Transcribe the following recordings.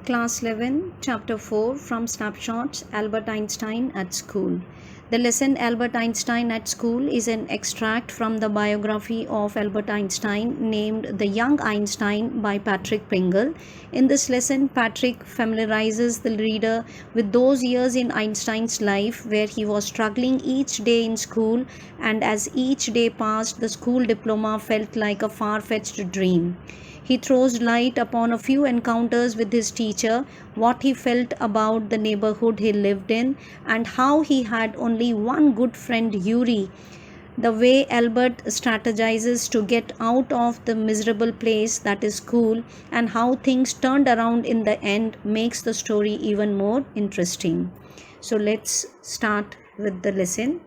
Class 11, Chapter 4 from Snapshots Albert Einstein at School. The lesson Albert Einstein at School is an extract from the biography of Albert Einstein named The Young Einstein by Patrick Pringle. In this lesson, Patrick familiarizes the reader with those years in Einstein's life where he was struggling each day in school, and as each day passed, the school diploma felt like a far-fetched dream. He throws light upon a few encounters with his teacher, what he felt about the neighborhood he lived in, and how he had only one good friend, Yuri. The way Albert strategizes to get out of the miserable place that is school, and how things turned around in the end, makes the story even more interesting. So let's start with the lesson.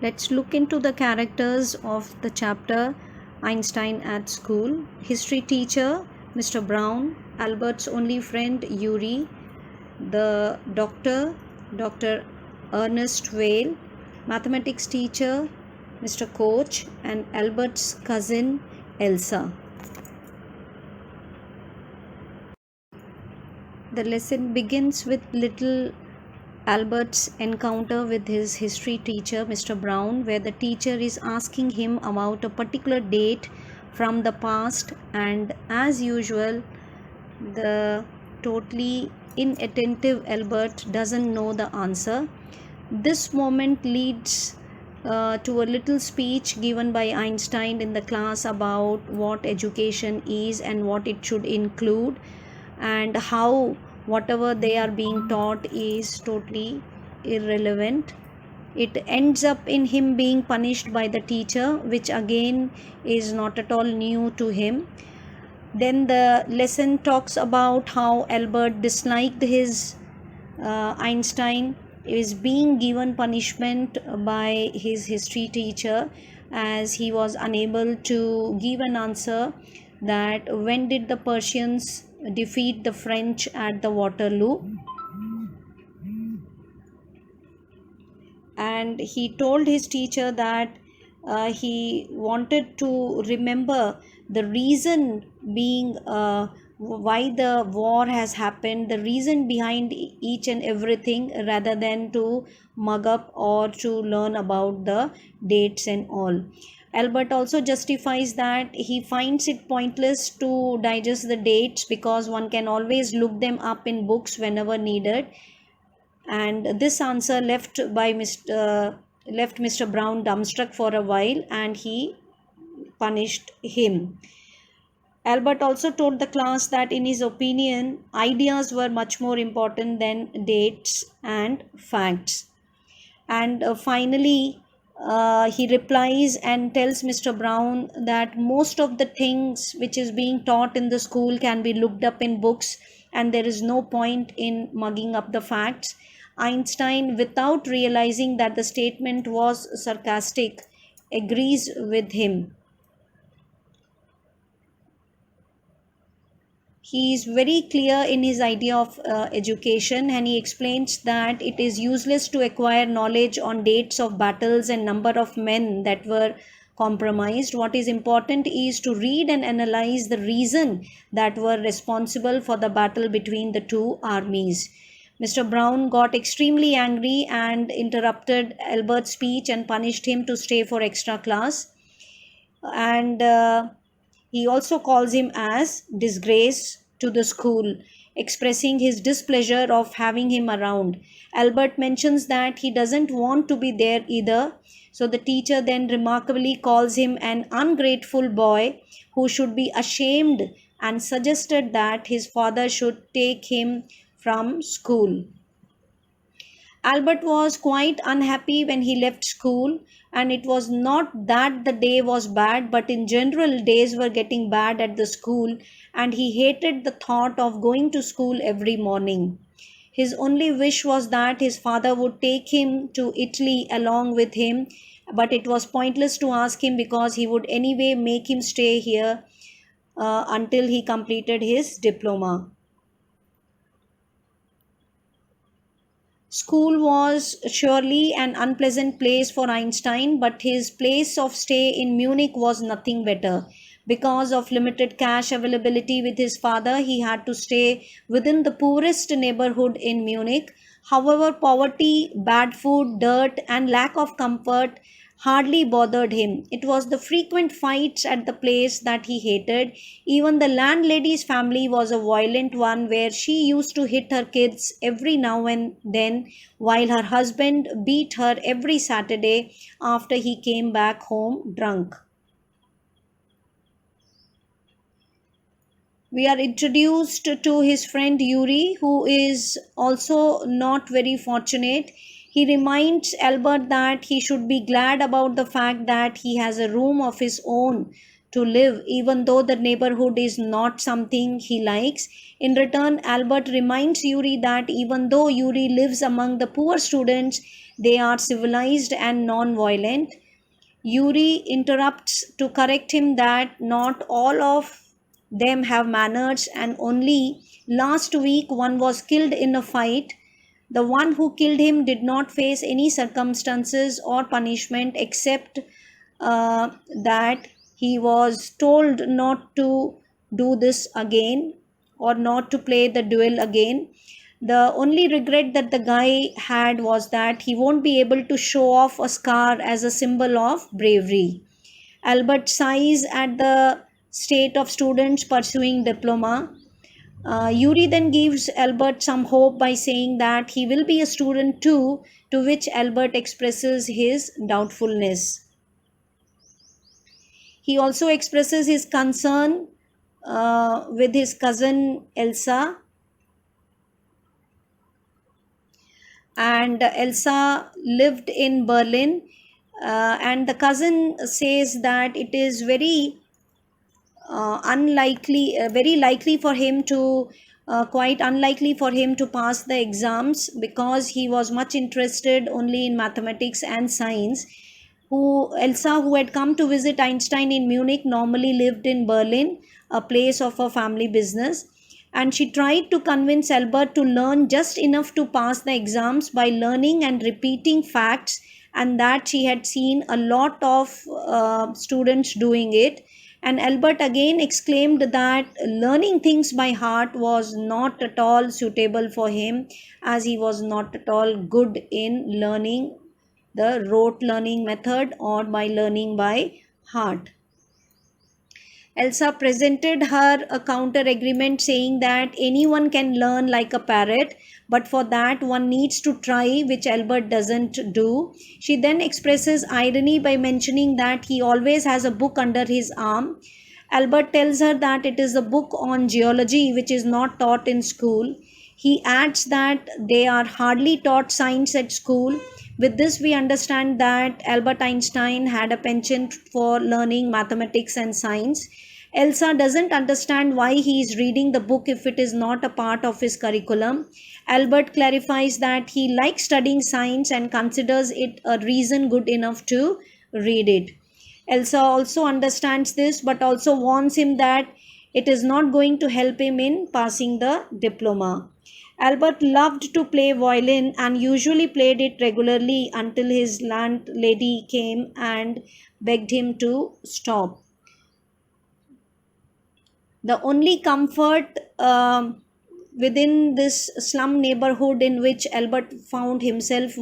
Let's look into the characters of the chapter Einstein at School. History teacher Mr. Brown, Albert's only friend Yuri, the doctor Dr. Ernest Whale, mathematics teacher Mr. Koch, and Albert's cousin Elsa. The lesson begins with little Albert's encounter with his history teacher, Mr. Brown, where the teacher is asking him about a particular date from the past, and as usual, the totally inattentive Albert doesn't know the answer. This moment leads to a little speech given by Einstein in the class about what education is and what it should include, and how whatever they are being taught is totally irrelevant. It ends up in him being punished by the teacher, which again is not at all new to him. Then the lesson talks about how Albert disliked his Einstein is being given punishment by his history teacher, as he was unable to give an answer that when did the Persians defeat the French at the Waterloo. And he told his teacher that he wanted to remember the reason being why the war has happened, the reason behind each and everything, rather than to mug up or to learn about the dates and all. Albert also justifies that he finds it pointless to digest the dates because one can always look them up in books whenever needed, and this answer left Mr. Brown dumbstruck for a while, and he punished him. Albert also told the class that in his opinion, ideas were much more important than dates and facts. And finally, he replies and tells Mr. Brown that most of the things which is being taught in the school can be looked up in books, and there is no point in mugging up the facts. Einstein, without realizing that the statement was sarcastic, agrees with him. He is very clear in his idea of education, and he explains that it is useless to acquire knowledge on dates of battles and number of men that were compromised. What is important is to read and analyze the reason that were responsible for the battle between the two armies. Mr. Brown got extremely angry and interrupted Albert's speech and punished him to stay for extra class. And he also calls him as disgrace to the school, expressing his displeasure of having him around. Albert mentions that he doesn't want to be there either. So the teacher then remarkably calls him an ungrateful boy who should be ashamed, and suggested that his father should take him from school. Albert was quite unhappy when he left school, and it was not that the day was bad, but in general, days were getting bad at the school, and he hated the thought of going to school every morning. His only wish was that his father would take him to Italy along with him, but it was pointless to ask him because he would anyway make him stay here until he completed his diploma. School was surely an unpleasant place for Einstein, but his place of stay in Munich was nothing better. Because of limited cash availability with his father, he had to stay within the poorest neighborhood in Munich. However, poverty, bad food, dirt, and lack of comfort hardly bothered him. It was the frequent fights at the place that he hated. Even the landlady's family was a violent one, where she used to hit her kids every now and then, while her husband beat her every Saturday after he came back home drunk. We are introduced to his friend Yuri, who is also not very fortunate. He reminds Albert that he should be glad about the fact that he has a room of his own to live, even though the neighborhood is not something he likes. In return, Albert reminds Yuri that even though Yuri lives among the poor students, they are civilized and non violent. Yuri interrupts to correct him that not all of them have manners, and only last week one was killed in a fight. The one who killed him did not face any circumstances or punishment except that he was told not to do this again, or not to play the duel again. The only regret that the guy had was that he won't be able to show off a scar as a symbol of bravery. Albert sighs at the state of students pursuing diploma. Yuri then gives Albert some hope by saying that he will be a student too, to which Albert expresses his doubtfulness. He also expresses his concern with his cousin Elsa, and Elsa lived in Berlin. And the cousin says that it is very likely for him to, quite unlikely for him to pass the exams, because he was much interested only in mathematics and science. Elsa, who had come to visit Einstein in Munich, normally lived in Berlin, a place of her family business. And she tried to convince Albert to learn just enough to pass the exams by learning and repeating facts, and that she had seen a lot of students doing it. And Albert again exclaimed that learning things by heart was not at all suitable for him, as he was not at all good in learning the rote learning method or by learning by heart. Elsa presented her a counter agreement saying that anyone can learn like a parrot, but for that one needs to try, which Albert doesn't do. She then expresses irony by mentioning that he always has a book under his arm. Albert tells her that it is a book on geology, which is not taught in school. He adds that they are hardly taught science at school. With this, we understand that Albert Einstein had a penchant for learning mathematics and science. Elsa doesn't understand why he is reading the book if it is not a part of his curriculum. Albert clarifies that he likes studying science and considers it a reason good enough to read it. Elsa also understands this, but also warns him that it is not going to help him in passing the diploma. Albert loved to play violin and usually played it regularly until his landlady came and begged him to stop. The only comfort within this slum neighborhood in which Albert found himself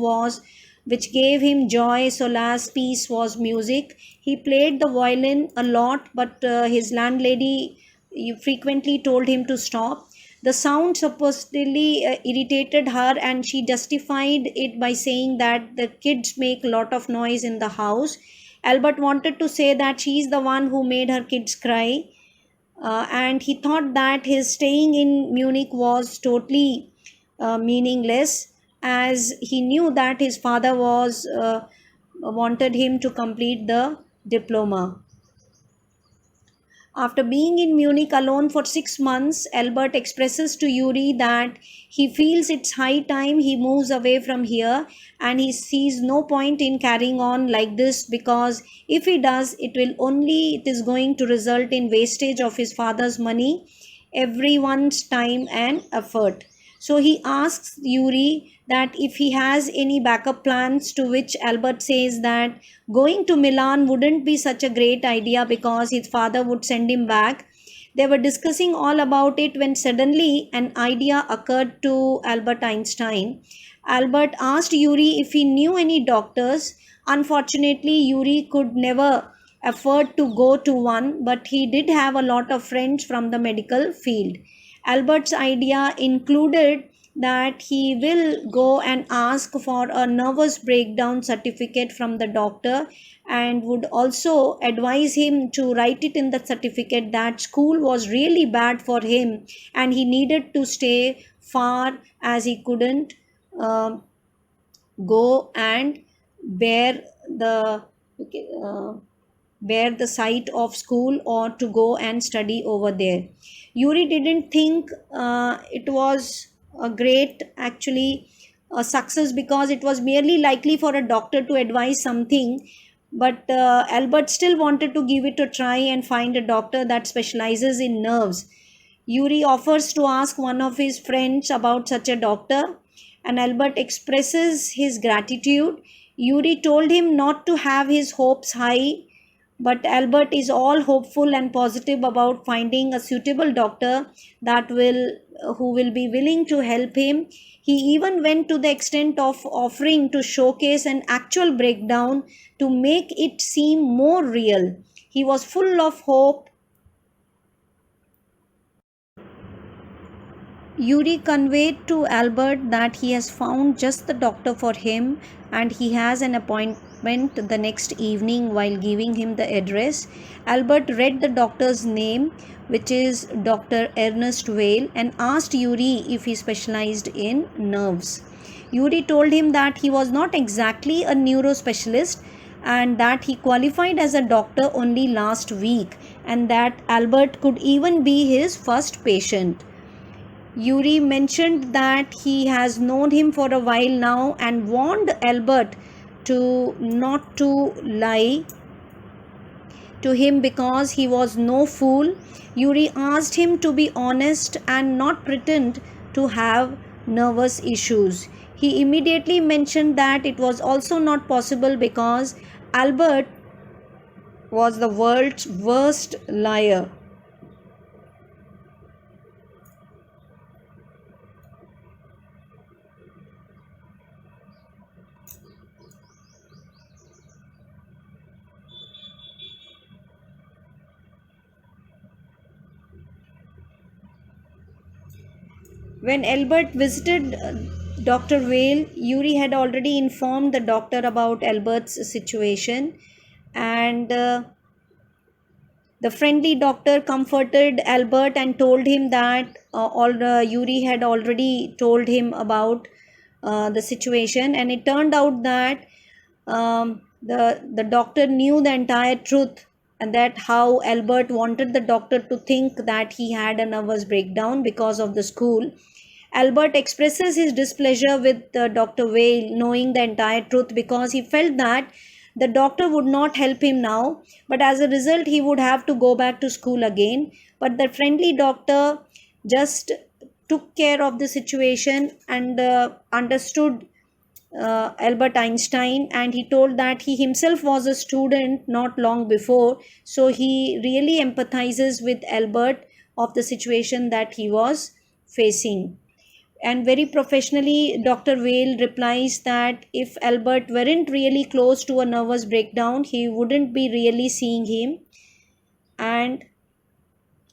which gave him joy, solace, peace, was music. He played the violin a lot, but his landlady frequently told him to stop. The sound supposedly irritated her, and she justified it by saying that the kids make a lot of noise in the house. Albert wanted to say that she is the one who made her kids cry, and he thought that his staying in Munich was totally meaningless, as he knew that his father was wanted him to complete the diploma. After being in Munich alone for 6 months, Albert expresses to Yuri that he feels it's high time he moves away from here, and he sees no point in carrying on like this, because if he does, it is going to result in wastage of his father's money, everyone's time and effort. So he asks Yuri that if he has any backup plans, to which Albert says that going to Milan wouldn't be such a great idea because his father would send him back. They were discussing all about it when suddenly an idea occurred to Albert Einstein. Albert asked Yuri if he knew any doctors. Unfortunately, Yuri could never afford to go to one, but he did have a lot of friends from the medical field. Albert's idea included that he will go and ask for a nervous breakdown certificate from the doctor, and would also advise him to write it in the certificate that school was really bad for him and he needed to stay far as he couldn't um go and bear the uh, bear the sight of school or to go and study over there. Yuri didn't think it was a great actually a success because it was merely likely for a doctor to advise something, but Albert still wanted to give it a try and find a doctor that specializes in nerves. Yuri offers to ask one of his friends about such a doctor, and Albert expresses his gratitude. Yuri told him not to have his hopes high, but Albert is all hopeful and positive about finding a suitable doctor that will who will be willing to help him. He even went to the extent of offering to showcase an actual breakdown to make it seem more real. He was full of hope. Yuri conveyed to Albert that he has found just the doctor for him and he has an appointment the next evening. While giving him the address, Albert read the doctor's name, which is Dr. Ernest Weil, and asked Yuri if he specialized in nerves. Yuri told him that he was not exactly a neurospecialist and that he qualified as a doctor only last week, and that Albert could even be his first patient. Yuri mentioned that he has known him for a while now and warned Albert to not to lie to him because he was no fool. Yuri asked him to be honest and not pretend to have nervous issues. He immediately mentioned that it was also not possible because Albert was the world's worst liar. When Albert visited Dr. Weil, Yuri had already informed the doctor about Albert's situation, and the friendly doctor comforted Albert and told him that Yuri had already told him about the situation, and it turned out that the doctor knew the entire truth, and that how Albert wanted the doctor to think that he had a nervous breakdown because of the school. Albert expresses his displeasure with Dr. Weil, knowing the entire truth, because he felt that the doctor would not help him now, but as a result, he would have to go back to school again. But the friendly doctor just took care of the situation and understood Albert Einstein, and he told that he himself was a student not long before, so he really empathizes with Albert of the situation that he was facing. And very professionally, Dr. Weil replies that if Albert weren't really close to a nervous breakdown, he wouldn't be really seeing him. And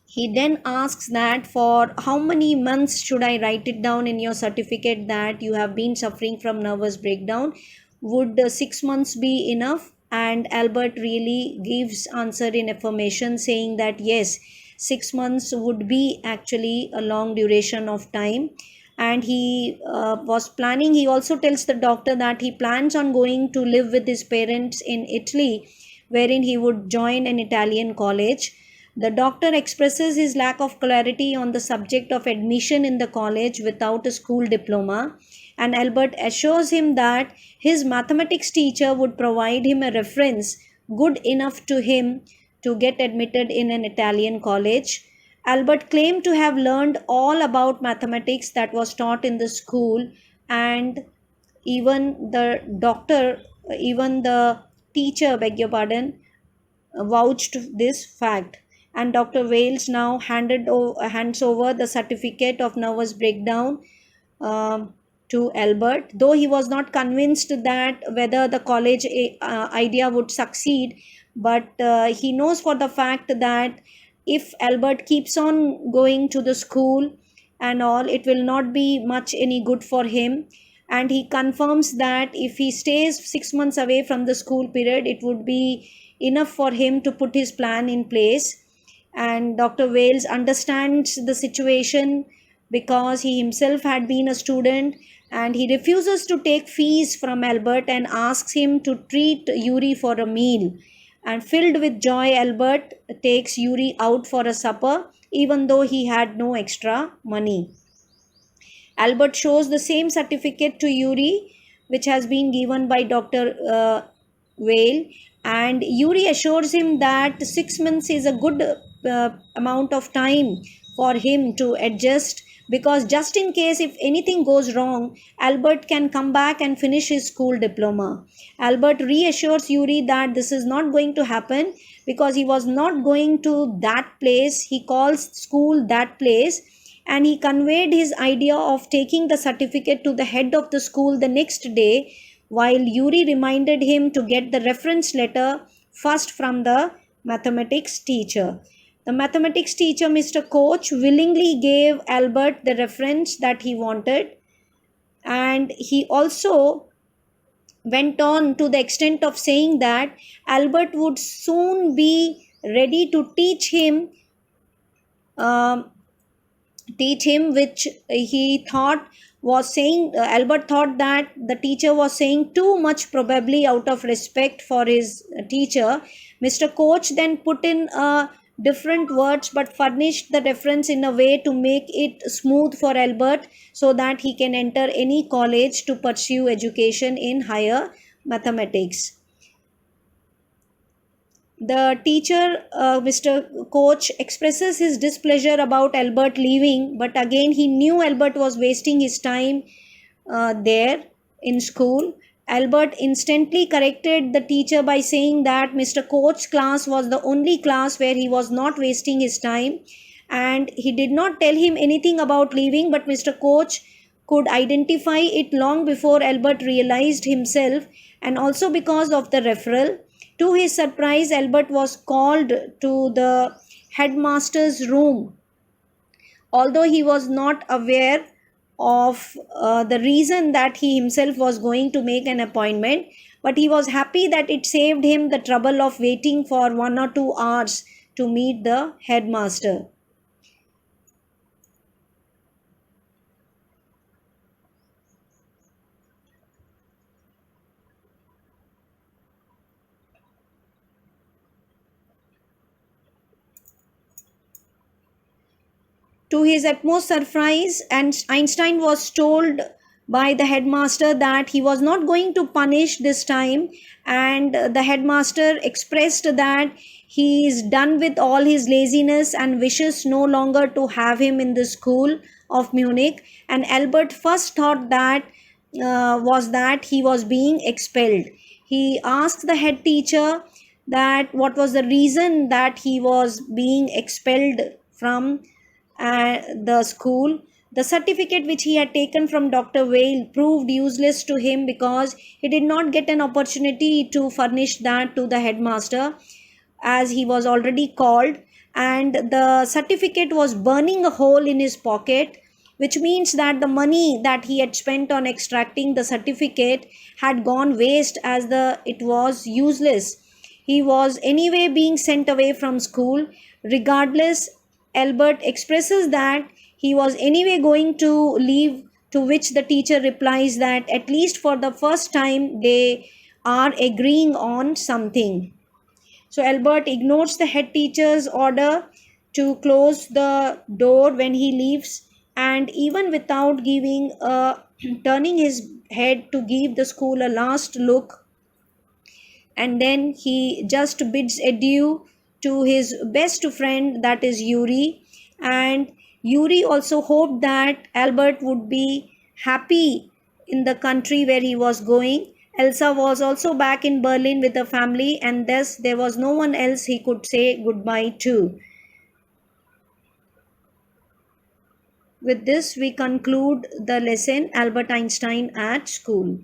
he then asks that for how many months should I write it down in your certificate that you have been suffering from nervous breakdown? Would 6 months be enough? And Albert really gives answer in affirmation, saying that yes, 6 months would be actually a long duration of time. And he was planning, he also tells the doctor that he plans on going to live with his parents in Italy, wherein he would join an Italian college. The doctor expresses his lack of clarity on the subject of admission in the college without a school diploma, and Albert assures him that his mathematics teacher would provide him a reference good enough to him to get admitted in an Italian college. Albert claimed to have learned all about mathematics that was taught in the school, and even the doctor, even the teacher, beg your pardon, vouched this fact. And Dr. Wales now hands over the certificate of nervous breakdown um, to Albert, though he was not convinced that whether the college idea would succeed. But he knows for the fact that if Albert keeps on going to the school and all, it will not be much any good for him. And he confirms that if he stays 6 months away from the school period, it would be enough for him to put his plan in place. And Dr. Wales understands the situation because he himself had been a student, and he refuses to take fees from Albert and asks him to treat Yuri for a meal. And filled with joy, Albert takes Yuri out for a supper even though he had no extra money. Albert shows the same certificate to Yuri, which has been given by Dr. Whale, and Yuri assures him that 6 months is a good amount of time for him to adjust, because just in case if anything goes wrong, Albert can come back and finish his school diploma. Albert reassures Yuri that this is not going to happen because he was not going to that place. He calls school that place, and he conveyed his idea of taking the certificate to the head of the school the next day, while Yuri reminded him to get the reference letter first from the mathematics teacher. The mathematics teacher, Mr. Koch, willingly gave Albert the reference that he wanted, and he also went on to the extent of saying that Albert would soon be ready to um, teach him, which he thought was saying, Albert thought that the teacher was saying too much, probably out of respect for his teacher. Mr. Koch then put in different words but furnished the reference in a way to make it smooth for Albert so that he can enter any college to pursue education in higher mathematics. The teacher, Mr. Koch, expresses his displeasure about Albert leaving, but again he knew Albert was wasting his time there in school. Albert instantly corrected the teacher by saying that Mr. Koch's class was the only class where he was not wasting his time, and he did not tell him anything about leaving, but Mr. Koch could identify it long before Albert realized himself, and also because of the referral. To his surprise, Albert was called to the headmaster's room, although he was not aware of the reason that he himself was going to make an appointment, but he was happy that it saved him the trouble of waiting for 1 or 2 hours to meet the headmaster. To his utmost surprise, and Einstein was told by the headmaster that he was not going to punish this time, and the headmaster expressed that he is done with all his laziness and wishes no longer to have him in the school of Munich. And Albert first thought that was that he was being expelled. He asked the head teacher that what was the reason that he was being expelled from the school. The certificate which he had taken from Dr. Whale proved useless to him because he did not get an opportunity to furnish that to the headmaster, as he was already called, and the certificate was burning a hole in his pocket, which means that the money that he had spent on extracting the certificate had gone waste, as it was useless. He was anyway being sent away from school. Regardless, Albert expresses that he was anyway going to leave, to which the teacher replies that at least for the first time they are agreeing on something. So Albert ignores the head teacher's order to close the door when he leaves, and even without giving turning his head to give the school a last look, and then he just bids adieu to his best friend, that is Yuri. And Yuri also hoped that Albert would be happy in the country where he was going. Elsa was also back in Berlin with the family, and thus there was no one else he could say goodbye to. With this, we conclude the lesson Albert Einstein at School.